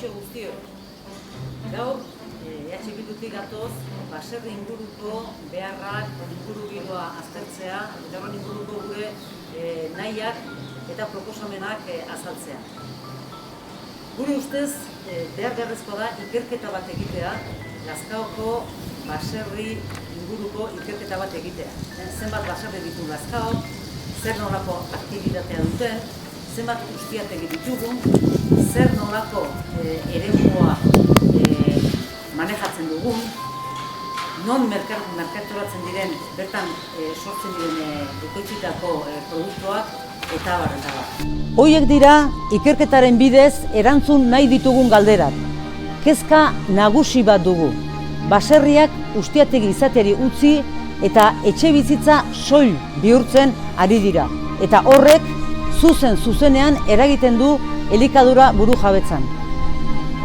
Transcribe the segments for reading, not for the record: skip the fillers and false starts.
Kaixo guztiok. Gaur, Bildutik gatoz, baserri inguruko beharrak, ingurugiroa aztertzea, eta horren inguruko gure nahiak eta proposamenak azaltzea. Gure ustez, behar-beharrezkoa da ikerketa bat egitea, Lazkaoko baserri inguruko ikerketa bat egitea. Zenbat baserri ditu Lazkaok, zer nolako aktibitatea duten, zenbat ustiategi ditugun, zer nolako eremua manejatzen dugun, non merkaturatzen diren, bertan sortzen diren ekoitzitako produktuak, eta abar, eta abar. Horiek dira ikerketaren bidez erantzun nahi ditugun galderak. Kezka nagusi bat dugu. Baserriak ustiategi izateri utzi eta etxe bizitza soil bihurtzen ari dira. Eta horrek zuzenean eragiten du elikadura burujabetzan.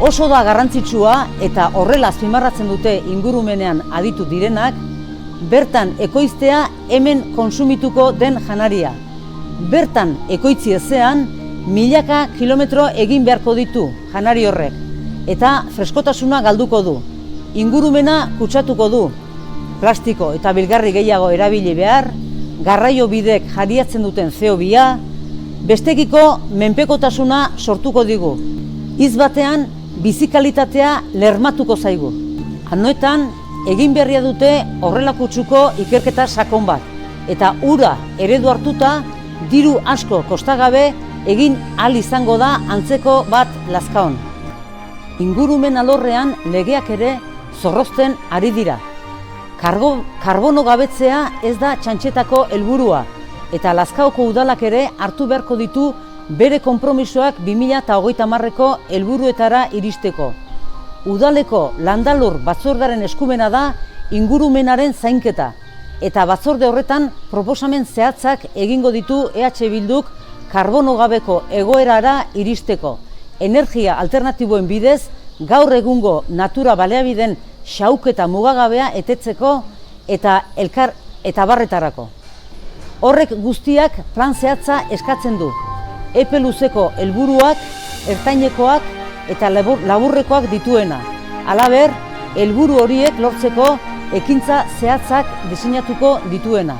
Oso da garrantzitsua eta horrela azpimarratzen dute ingurumenean aditu direnak, bertan ekoiztea hemen kontsumituko den janaria. Bertan ekoitzi ezean, milaka kilometro egin beharko ditu janari horrek, eta freskotasuna galduko du. Ingurumena kutsatuko du, plastiko eta bilgarri gehiago erabili behar, garraio bidek jariatzen duten CO2, bestekiko menpekotasuna sortuko digu. Hitz batean, bizikalitatea lermatuko zaigu. Anoetan, egin berria dute horrelakutsuko ikerketa sakon bat, eta ura eredu hartuta, diru asko kostagabe egin ahal izango da antzeko bat Lazkaon. Ingurumen alorrean legeak ere zorrozten ari dira. Karbono gabetzea ez da txantxetako helburua, eta Lazkaoko udalak ere hartu beharko ditu bere konpromisoak 2030ko helburuetara iristeko. Udaleko landalur batzordaren eskumena da ingurumenaren zainketa, eta batzorde horretan proposamen zehatzak egingo ditu Bilduk karbono gabeko egoerara iristeko. Energia alternatiboen bidez, gaur egungo natura baliabideen xauketa mugagabea etetzeko eta barretarako. Horrek guztiak plan zehatza eskatzen du. Epe luzeko helburuak, ertainekoak eta laburrekoak dituena. Halaber, helburu horiek lortzeko ekintza zehatzak diseinatuko dituena.